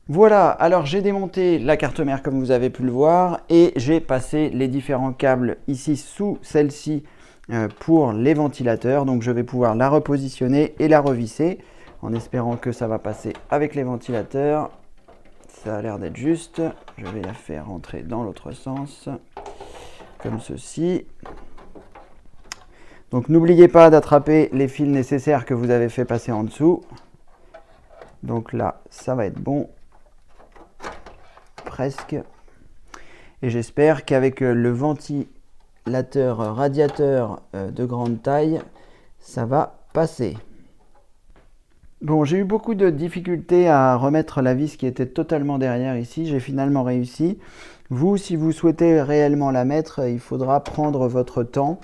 Voilà, alors j'ai démonté la carte mère comme vous avez pu le voir et j'ai passé les différents câbles ici sous celle-ci pour les ventilateurs. Donc je vais pouvoir la repositionner et la revisser en espérant que ça va passer avec les ventilateurs. Ça a l'air d'être juste. Je vais la faire rentrer dans l'autre sens comme ceci. Donc n'oubliez pas d'attraper les fils nécessaires que vous avez fait passer en dessous. Donc là, ça va être bon. Presque. Et j'espère qu'avec le ventilateur radiateur de grande taille, ça va passer. Bon, j'ai eu beaucoup de difficultés à remettre la vis qui était totalement derrière ici. J'ai finalement réussi. Vous, si vous souhaitez réellement la mettre, il faudra prendre votre temps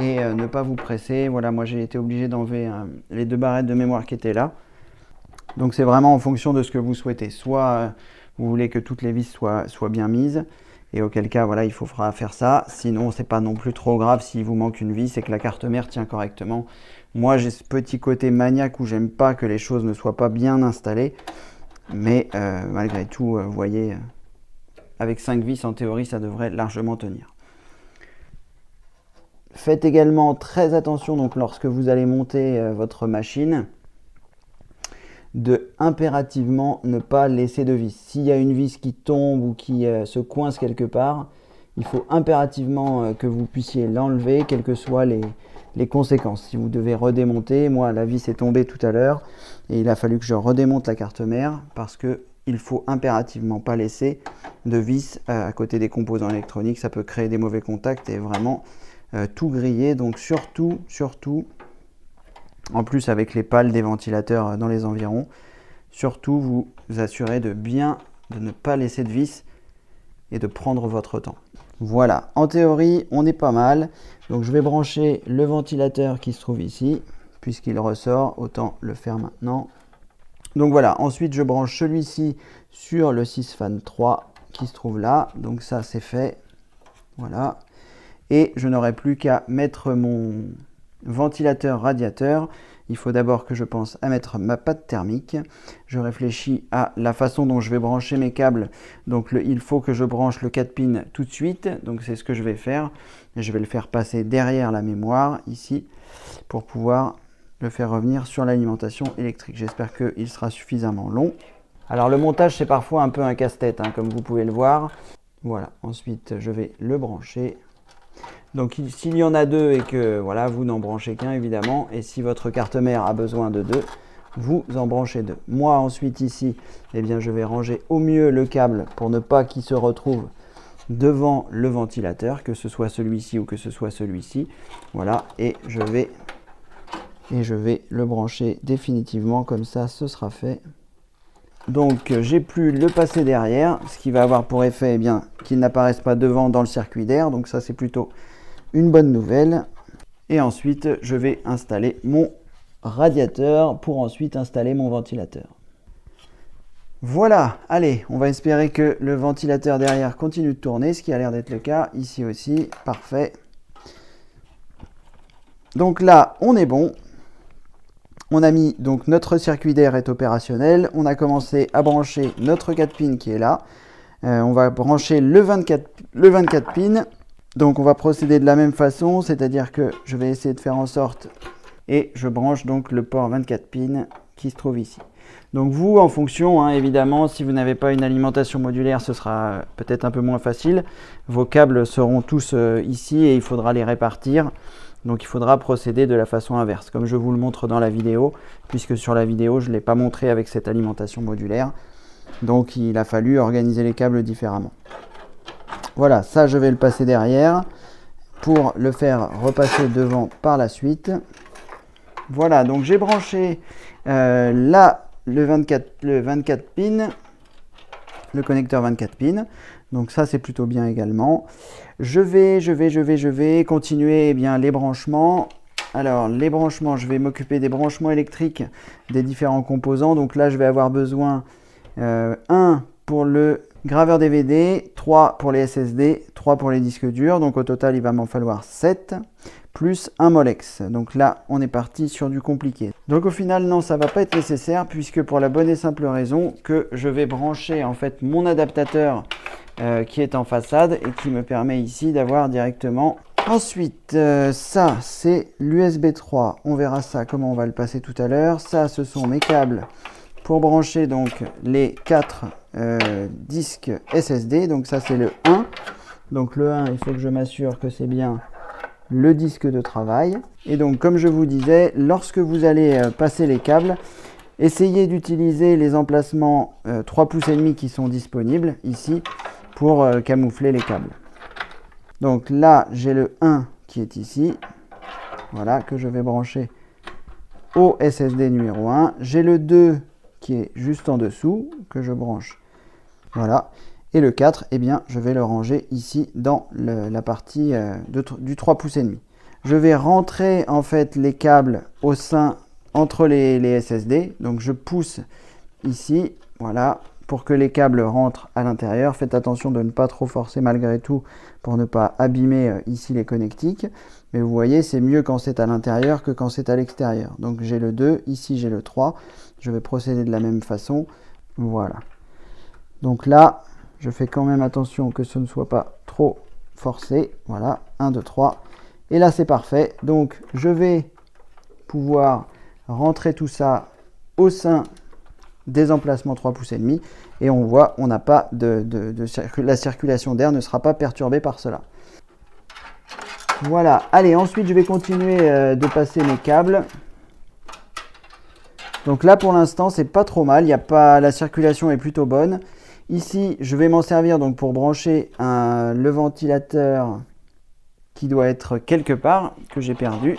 et ne pas vous presser. Voilà, moi j'ai été obligé d'enlever les 2 barrettes de mémoire qui étaient là. Donc c'est vraiment en fonction de ce que vous souhaitez. Soit vous voulez que toutes les vis soient bien mises, et auquel cas voilà, il faudra faire ça. Sinon c'est pas non plus trop grave s'il vous manque une vis et que la carte mère tient correctement. Moi j'ai ce petit côté maniaque où j'aime pas que les choses ne soient pas bien installées, mais malgré tout, vous voyez, avec 5 vis en théorie ça devrait largement tenir. Faites également très attention donc lorsque vous allez monter votre machine, de impérativement ne pas laisser de vis. S'il y a une vis qui tombe ou qui se coince quelque part, il faut impérativement que vous puissiez l'enlever, quelles que soient les conséquences. Si vous devez redémonter, moi la vis est tombée tout à l'heure et il a fallu que je redémonte la carte mère parce que il faut impérativement pas laisser de vis à côté des composants électroniques. Ça peut créer des mauvais contacts et vraiment tout griller. Donc surtout, en plus avec les pales des ventilateurs dans les environs, surtout vous assurez de ne pas laisser de vis et de prendre votre temps. Voilà, en théorie on est pas mal. Donc je vais brancher le ventilateur qui se trouve ici, puisqu'il ressort, autant le faire maintenant. Donc voilà, ensuite je branche celui-ci sur le Sysfan 3 qui se trouve là. Donc ça c'est fait, voilà. Et je n'aurai plus qu'à mettre mon ventilateur radiateur. Il faut d'abord que je pense à mettre ma pâte thermique. Je réfléchis à la façon dont je vais brancher mes câbles. Donc il faut que je branche le 4 pins tout de suite. Donc c'est ce que je vais faire. Je vais le faire passer derrière la mémoire ici pour pouvoir le faire revenir sur l'alimentation électrique. J'espère qu'il sera suffisamment long. Alors le montage c'est parfois un peu un casse-tête comme vous pouvez le voir. Voilà, ensuite je vais le brancher. Donc s'il y en a 2 et que voilà, vous n'en branchez qu'un évidemment, et si votre carte mère a besoin de 2, vous en branchez 2. Moi ensuite ici, eh bien, je vais ranger au mieux le câble pour ne pas qu'il se retrouve devant le ventilateur, que ce soit celui-ci ou que ce soit celui-ci. Voilà, et je vais le brancher définitivement, comme ça ce sera fait. Donc j'ai pu le passer derrière, ce qui va avoir pour effet qu'il n'apparaisse pas devant dans le circuit d'air, donc ça c'est plutôt une bonne nouvelle. Et ensuite je vais installer mon radiateur pour ensuite installer mon ventilateur. Voilà, allez, on va espérer que le ventilateur derrière continue de tourner, ce qui a l'air d'être le cas, ici aussi, parfait. Donc là on est bon. On a mis, donc notre circuit d'air est opérationnel. On a commencé à brancher notre 4 pins qui est là. On va brancher le 24 pins. Donc on va procéder de la même façon, c'est-à-dire que je vais essayer de faire en sorte et je branche donc le port 24 pins qui se trouve ici. Donc vous, en fonction, évidemment, si vous n'avez pas une alimentation modulaire, ce sera peut-être un peu moins facile. Vos câbles seront tous ici et il faudra les répartir. Donc il faudra procéder de la façon inverse, comme je vous le montre dans la vidéo, puisque sur la vidéo, je ne l'ai pas montré avec cette alimentation modulaire. Donc il a fallu organiser les câbles différemment. Voilà, ça je vais le passer derrière pour le faire repasser devant par la suite. Voilà, donc j'ai branché là le 24 pins, le connecteur 24 pins. Donc ça c'est plutôt bien également. Je vais continuer les branchements. Alors les branchements, je vais m'occuper des branchements électriques des différents composants. Donc là je vais avoir besoin 1 pour le graveur DVD, 3 pour les SSD, 3 pour les disques durs. Donc au total, il va m'en falloir 7, plus un Molex. Donc là, on est parti sur du compliqué. Donc au final, non, ça ne va pas être nécessaire, puisque pour la bonne et simple raison que je vais brancher en fait mon adaptateur qui est en façade et qui me permet ici d'avoir directement. Ensuite, ça, c'est l'USB 3. On verra ça, comment on va le passer tout à l'heure. Ça, ce sont mes câbles pour brancher donc les 4 disques SSD. Donc ça, c'est le 1. Donc le 1, il faut que je m'assure que c'est bien le disque de travail. Et donc, comme je vous disais, lorsque vous allez passer les câbles, essayez d'utiliser les emplacements 3 pouces et demi qui sont disponibles ici pour camoufler les câbles. Donc là, j'ai le 1 qui est ici, voilà, que je vais brancher au SSD numéro 1. J'ai le 2 qui est juste en dessous, que je branche, voilà. Et le 4, eh bien, je vais le ranger ici dans la partie du 3 pouces et demi. Je vais rentrer en fait les câbles au sein entre les SSD. Donc je pousse ici, voilà, pour que les câbles rentrent à l'intérieur. Faites attention de ne pas trop forcer malgré tout pour ne pas abîmer ici les connectiques. Mais vous voyez, c'est mieux quand c'est à l'intérieur que quand c'est à l'extérieur. Donc j'ai le 2, ici j'ai le 3. Je vais procéder de la même façon. Voilà. Donc là, je fais quand même attention que ce ne soit pas trop forcé. Voilà, 1, 2, 3. Et là, c'est parfait. Donc, je vais pouvoir rentrer tout ça au sein des emplacements 3 pouces et demi. Et on voit, on n'a pas la circulation d'air ne sera pas perturbée par cela. Voilà. Allez, ensuite, je vais continuer de passer mes câbles. Donc là, pour l'instant, c'est pas trop mal. La circulation est plutôt bonne. Ici, je vais m'en servir donc pour brancher le ventilateur qui doit être quelque part, que j'ai perdu.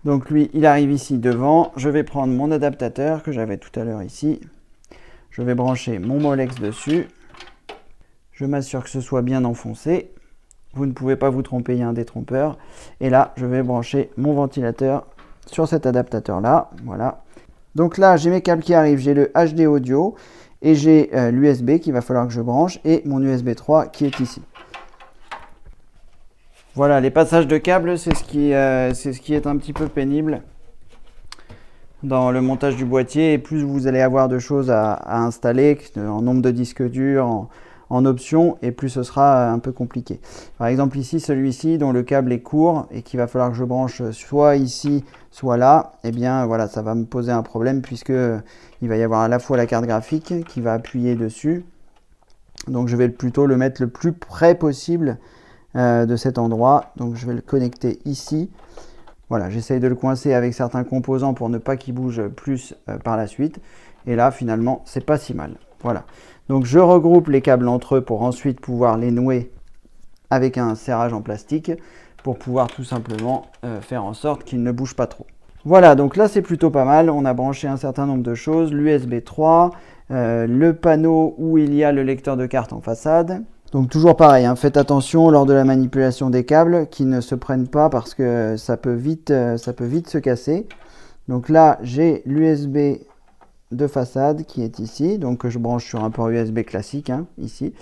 Donc lui, il arrive ici devant. Je vais prendre mon adaptateur que j'avais tout à l'heure ici. Je vais brancher mon Molex dessus. Je m'assure que ce soit bien enfoncé. Vous ne pouvez pas vous tromper, il y a un détrompeur. Et là, je vais brancher mon ventilateur sur cet adaptateur-là. Voilà. Donc là, j'ai mes câbles qui arrivent. J'ai le HD audio et j'ai l'USB qu'il va falloir que je branche et mon USB 3 qui est ici. Voilà, les passages de câbles, c'est ce qui est un petit peu pénible dans le montage du boîtier. Et plus vous allez avoir de choses à installer, en nombre de disques durs, en options, et plus ce sera un peu compliqué. Par exemple ici, celui-ci dont le câble est court et qu'il va falloir que je branche soit ici, soit là, eh bien voilà, ça va me poser un problème puisque il va y avoir à la fois la carte graphique qui va appuyer dessus. Donc je vais plutôt le mettre le plus près possible de cet endroit. Donc je vais le connecter ici. Voilà, j'essaye de le coincer avec certains composants pour ne pas qu'il bouge plus par la suite. Et là, finalement, c'est pas si mal. Voilà. Donc je regroupe les câbles entre eux pour ensuite pouvoir les nouer avec un serrage en plastique pour pouvoir tout simplement faire en sorte qu'ils ne bougent pas trop. Voilà, donc là c'est plutôt pas mal. On a branché un certain nombre de choses. L'USB 3, le panneau où il y a le lecteur de carte en façade. Donc toujours pareil, hein, faites attention lors de la manipulation des câbles qu'ils ne se prennent pas parce que ça peut vite se casser. Donc là j'ai l'USB de façade qui est ici, donc que je branche sur un port USB classique, hein, ici.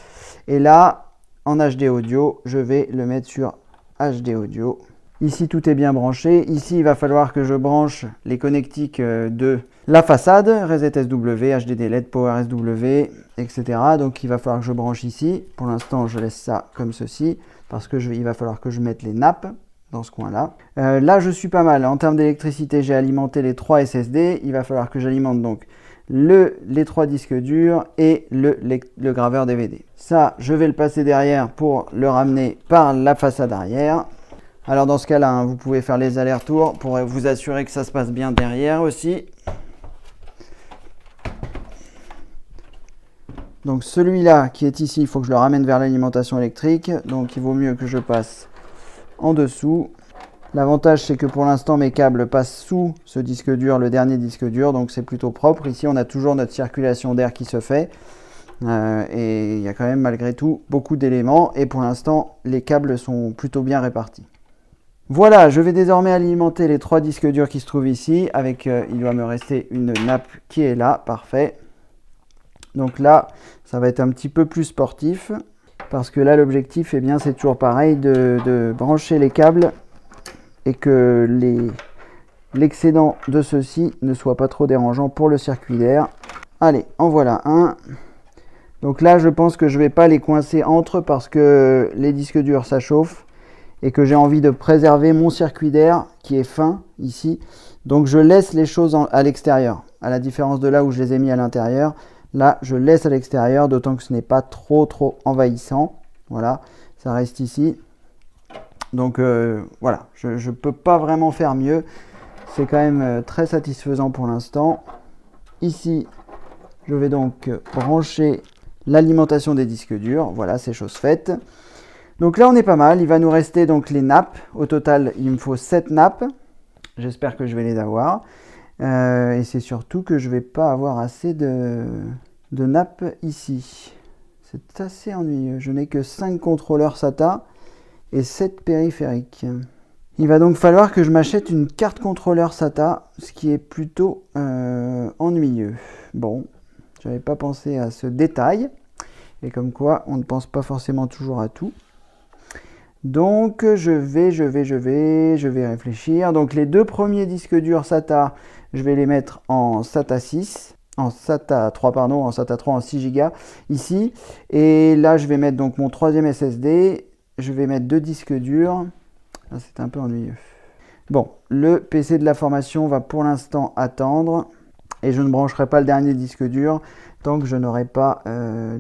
Et là, en HD audio, je vais le mettre sur HD audio. Ici, tout est bien branché. Ici, il va falloir que je branche les connectiques de la façade, Reset SW, HDD LED, Power SW, etc. Donc, il va falloir que je branche ici. Pour l'instant, je laisse ça comme ceci, parce que il va falloir que je mette les nappes dans ce coin-là. Là, je suis pas mal. En termes d'électricité, j'ai alimenté les 3 SSD. Il va falloir que j'alimente donc les 3 disques durs et le graveur DVD. Ça, je vais le passer derrière pour le ramener par la façade arrière. Alors dans ce cas-là, hein, vous pouvez faire les allers-retours pour vous assurer que ça se passe bien derrière aussi. Donc celui-là qui est ici, il faut que je le ramène vers l'alimentation électrique. Donc il vaut mieux que je passe en dessous. L'avantage, c'est que pour l'instant, mes câbles passent sous ce disque dur, le dernier disque dur, donc c'est plutôt propre. Ici, on a toujours notre circulation d'air qui se fait. Et il y a quand même, malgré tout, beaucoup d'éléments. Et pour l'instant, les câbles sont plutôt bien répartis. Voilà, je vais désormais alimenter les 3 disques durs qui se trouvent ici. Il doit me rester une nappe qui est là, parfait. Donc là, ça va être un petit peu plus sportif. Parce que là, l'objectif, eh bien, c'est toujours pareil, de brancher les câbles et que l'excédent de ceux-ci ne soit pas trop dérangeant pour le circuit d'air. Allez, en voilà un. Donc là, je pense que je ne vais pas les coincer entre parce que les disques durs, ça chauffe et que j'ai envie de préserver mon circuit d'air qui est fin ici. Donc je laisse les choses à l'extérieur, à la différence de là où je les ai mis à l'intérieur. Là, je laisse à l'extérieur, d'autant que ce n'est pas trop envahissant. Voilà, ça reste ici. Donc voilà, je ne peux pas vraiment faire mieux. C'est quand même très satisfaisant pour l'instant. Ici, je vais donc brancher l'alimentation des disques durs. Voilà, c'est chose faite. Donc là, on est pas mal. Il va nous rester donc les nappes. Au total, il me faut 7 nappes. J'espère que je vais les avoir. Et c'est surtout que je ne vais pas avoir assez de nappes ici. C'est assez ennuyeux. Je n'ai que 5 contrôleurs SATA et 7 périphériques. Il va donc falloir que je m'achète une carte contrôleur SATA, ce qui est plutôt ennuyeux. Bon, je n'avais pas pensé à ce détail. Et comme quoi, on ne pense pas forcément toujours à tout. Donc, je vais réfléchir. Donc, les 2 premiers disques durs SATA, je vais les mettre en SATA 6. En SATA 3, pardon, en SATA 3 en 6 Go ici. Et là, je vais mettre donc mon 3e SSD. Je vais mettre 2 disques durs. Ah, c'est un peu ennuyeux. Bon, le PC de la formation va pour l'instant attendre. Et je ne brancherai pas le dernier disque dur tant que je n'aurai pas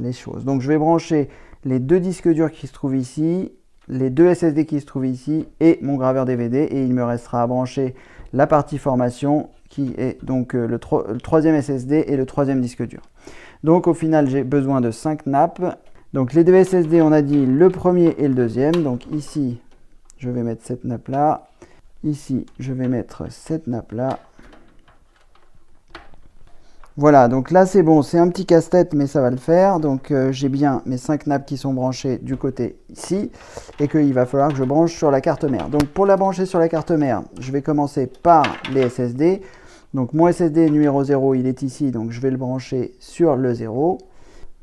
les choses. Donc, je vais brancher les 2 disques durs qui se trouvent ici, les 2 SSD qui se trouvent ici et mon graveur DVD. Et il me restera à brancher la partie formation qui est donc le 3e SSD et le 3e disque dur. Donc au final, j'ai besoin de 5 nappes. Donc les 2 SSD, on a dit le premier et le deuxième. Donc ici, je vais mettre cette nappe là. Ici, je vais mettre cette nappe là. Voilà, donc là c'est bon, c'est un petit casse-tête, mais ça va le faire. Donc j'ai bien mes 5 nappes qui sont branchées du côté ici, et qu'il va falloir que je branche sur la carte mère. Donc pour la brancher sur la carte mère, je vais commencer par les SSD. Donc mon SSD numéro 0, il est ici, donc je vais le brancher sur le 0.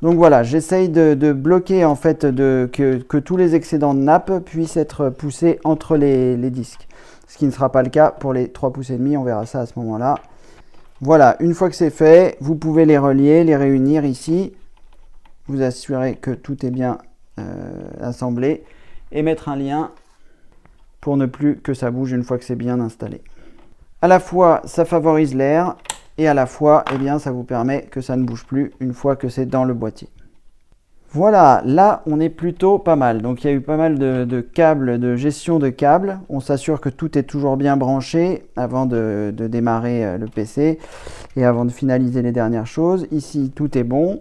Donc voilà, j'essaye de bloquer en fait que tous les excédents de nappes puissent être poussés entre les disques. Ce qui ne sera pas le cas pour les 3,5 pouces, on verra ça à ce moment-là. Voilà, une fois que c'est fait, vous pouvez les relier, les réunir ici. Vous assurez que tout est bien assemblé et mettre un lien pour ne plus que ça bouge une fois que c'est bien installé. À la fois, ça favorise l'air et à la fois, eh bien, ça vous permet que ça ne bouge plus une fois que c'est dans le boîtier. Voilà, là, on est plutôt pas mal. Donc, il y a eu pas mal de câbles, de gestion de câbles. On s'assure que tout est toujours bien branché avant de démarrer le PC et avant de finaliser les dernières choses. Ici, tout est bon.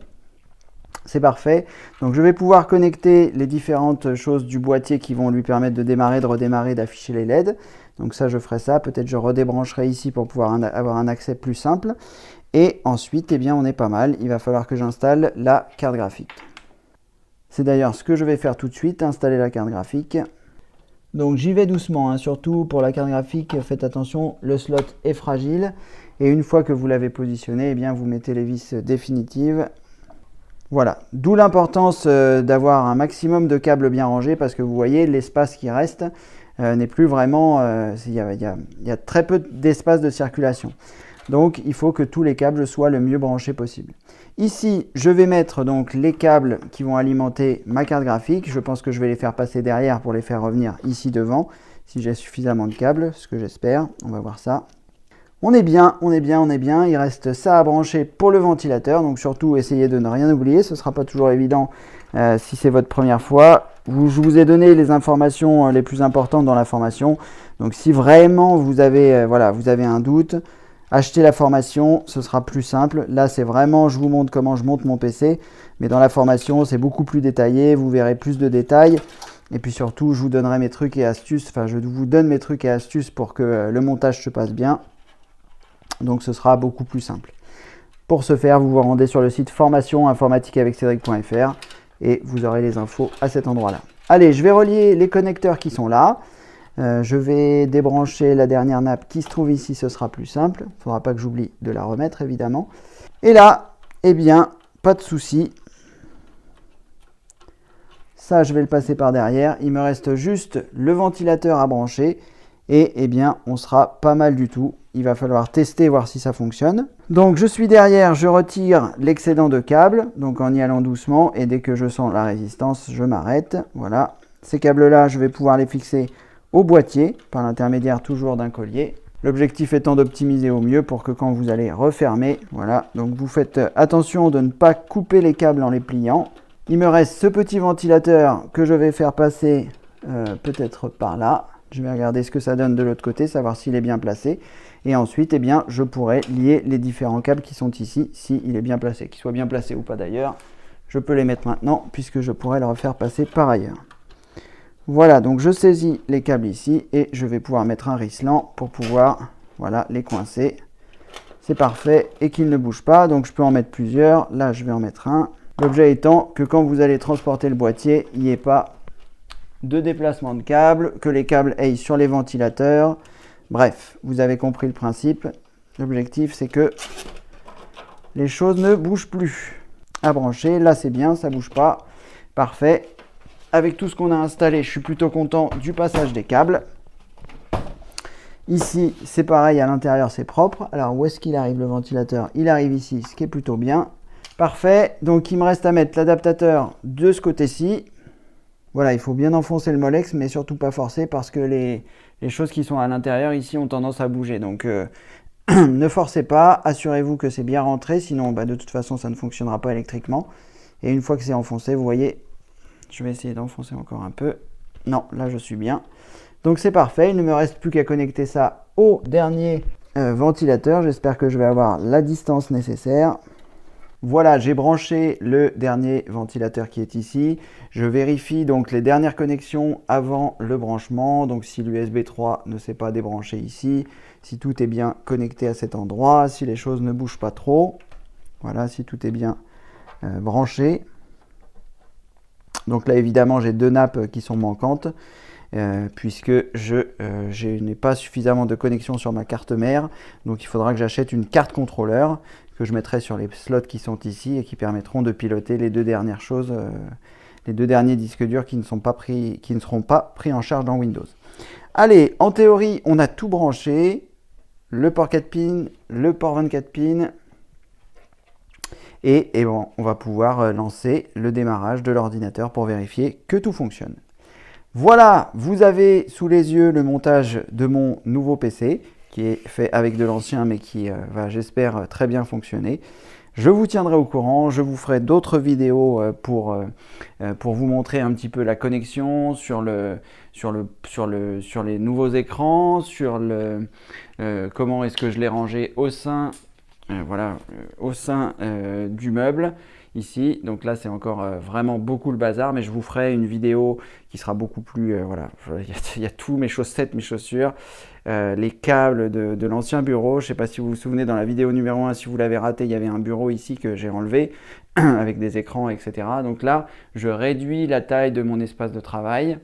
C'est parfait. Donc, je vais pouvoir connecter les différentes choses du boîtier qui vont lui permettre de démarrer, de redémarrer, d'afficher les LED. Donc, ça, je ferai ça. Peut-être je redébrancherai ici pour pouvoir avoir un accès plus simple. Et ensuite, eh bien, on est pas mal. Il va falloir que j'installe la carte graphique. C'est d'ailleurs ce que je vais faire tout de suite, installer la carte graphique. Donc j'y vais doucement, hein. Surtout pour la carte graphique, faites attention, le slot est fragile. Et une fois que vous l'avez positionné, eh bien, vous mettez les vis définitives. Voilà, d'où l'importance d'avoir un maximum de câbles bien rangés parce que vous voyez, l'espace qui reste n'est plus vraiment... il y a très peu d'espace de circulation. Donc il faut que tous les câbles soient le mieux branchés possible. Ici, je vais mettre donc les câbles qui vont alimenter ma carte graphique. Je pense que je vais les faire passer derrière pour les faire revenir ici devant, si j'ai suffisamment de câbles, ce que j'espère. On va voir ça. On est bien, on est bien, on est bien. Il reste ça à brancher pour le ventilateur. Donc surtout, essayez de ne rien oublier. Ce ne sera pas toujours évident si c'est votre première fois. Je vous ai donné les informations les plus importantes dans la formation. Donc si vraiment vous avez, vous avez un doute, achetez la formation, ce sera plus simple. Là, c'est vraiment, je vous montre comment je monte mon PC. Mais dans la formation, c'est beaucoup plus détaillé. Vous verrez plus de détails. Et puis surtout, je vous donnerai mes trucs et astuces. Enfin, je vous donne mes trucs et astuces pour que le montage se passe bien. Donc, ce sera beaucoup plus simple. Pour ce faire, vous vous rendez sur le site formation-informatique-avec-cédric.fr et vous aurez les infos à cet endroit-là. Allez, je vais relier les connecteurs qui sont là. Je vais débrancher la dernière nappe qui se trouve ici, ce sera plus simple. Il ne faudra pas que j'oublie de la remettre, évidemment. Et là, eh bien, pas de souci. Ça, je vais le passer par derrière. Il me reste juste le ventilateur à brancher. Et eh bien, on sera pas mal du tout. Il va falloir tester, voir si ça fonctionne. Donc, je suis derrière, je retire l'excédent de câble, donc en y allant doucement. Et dès que je sens la résistance, je m'arrête. Voilà. Ces câbles-là, je vais pouvoir les fixer au boîtier, par l'intermédiaire toujours d'un collier. L'objectif étant d'optimiser au mieux pour que quand vous allez refermer, voilà. Donc, vous faites attention de ne pas couper les câbles en les pliant. Il me reste ce petit ventilateur que je vais faire passer peut-être par là. Je vais regarder ce que ça donne de l'autre côté, savoir s'il est bien placé. Et ensuite, eh bien, je pourrai lier les différents câbles qui sont ici, s'il est bien placé. Qu'il soit bien placé ou pas d'ailleurs, je peux les mettre maintenant, puisque je pourrais le refaire passer par ailleurs. Voilà, donc je saisis les câbles ici, et je vais pouvoir mettre un rislant pour pouvoir, voilà, les coincer. C'est parfait, et qu'ils ne bougent pas, donc je peux en mettre plusieurs. Là, je vais en mettre un. L'objet étant que quand vous allez transporter le boîtier, il n'y ait pas de déplacement de câbles, que les câbles aillent sur les ventilateurs. Bref, vous avez compris le principe. L'objectif, c'est que les choses ne bougent plus. À brancher, là c'est bien, ça ne bouge pas. Parfait. Avec tout ce qu'on a installé, je suis plutôt content du passage des câbles. Ici, c'est pareil, à l'intérieur, c'est propre. Alors, où est-ce qu'il arrive le ventilateur? Il arrive ici, ce qui est plutôt bien. Parfait. Donc, il me reste à mettre l'adaptateur de ce côté-ci. Voilà, il faut bien enfoncer le molex, mais surtout pas forcer parce que les choses qui sont à l'intérieur ici ont tendance à bouger. Donc, ne forcez pas, assurez-vous que c'est bien rentré, sinon de toute façon ça ne fonctionnera pas électriquement. Et une fois que c'est enfoncé, vous voyez, je vais essayer d'enfoncer encore un peu. Non, là je suis bien. Donc c'est parfait, il ne me reste plus qu'à connecter ça au dernier ventilateur. J'espère que je vais avoir la distance nécessaire. Voilà, j'ai branché le dernier ventilateur qui est ici. Je vérifie donc les dernières connexions avant le branchement. Donc si l'USB 3 ne s'est pas débranché ici, si tout est bien connecté à cet endroit, si les choses ne bougent pas trop. Voilà, si tout est bien branché. Donc là, évidemment, j'ai deux nappes qui sont manquantes. Puisque je n'ai pas suffisamment de connexion sur ma carte mère. Donc il faudra que j'achète une carte contrôleur que je mettrai sur les slots qui sont ici et qui permettront de piloter les deux dernières choses, les deux derniers disques durs qui ne seront pas pris en charge dans Windows. Allez, en théorie, on a tout branché, le port 4 pins, le port 24 pins, et bon, on va pouvoir lancer le démarrage de l'ordinateur pour vérifier que tout fonctionne. Voilà, vous avez sous les yeux le montage de mon nouveau PC, qui est fait avec de l'ancien, mais qui va, j'espère, très bien fonctionner. Je vous tiendrai au courant, je vous ferai d'autres vidéos pour vous montrer un petit peu la connexion sur les nouveaux écrans, sur comment est-ce que je l'ai rangé au sein, du meuble. Ici, donc là c'est encore vraiment beaucoup le bazar, mais je vous ferai une vidéo qui sera beaucoup plus, voilà, il y a tout, mes chaussettes, mes chaussures, les câbles de l'ancien bureau. Je ne sais pas si vous vous souvenez, dans la vidéo numéro 1, si vous l'avez raté, il y avait un bureau ici que j'ai enlevé avec des écrans, etc. Donc là, je réduis la taille de mon espace de travail.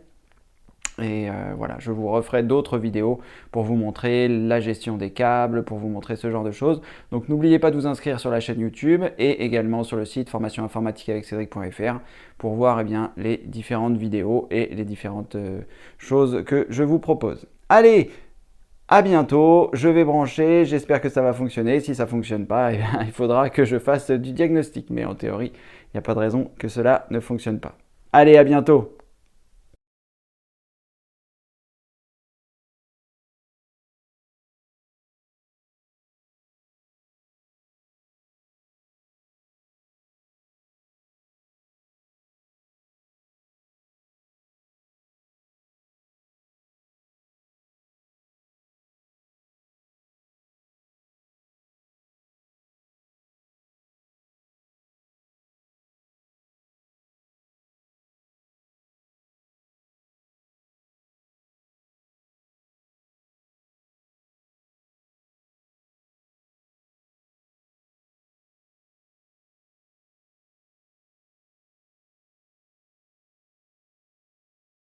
Et voilà, je vous referai d'autres vidéos pour vous montrer la gestion des câbles, pour vous montrer ce genre de choses. Donc n'oubliez pas de vous inscrire sur la chaîne YouTube et également sur le site formationinformatiqueaveccedric.fr pour voir les différentes vidéos et les différentes choses que je vous propose. Allez, à bientôt, je vais brancher, j'espère que ça va fonctionner. Si ça ne fonctionne pas, il faudra que je fasse du diagnostic. Mais en théorie, il n'y a pas de raison que cela ne fonctionne pas. Allez, à bientôt!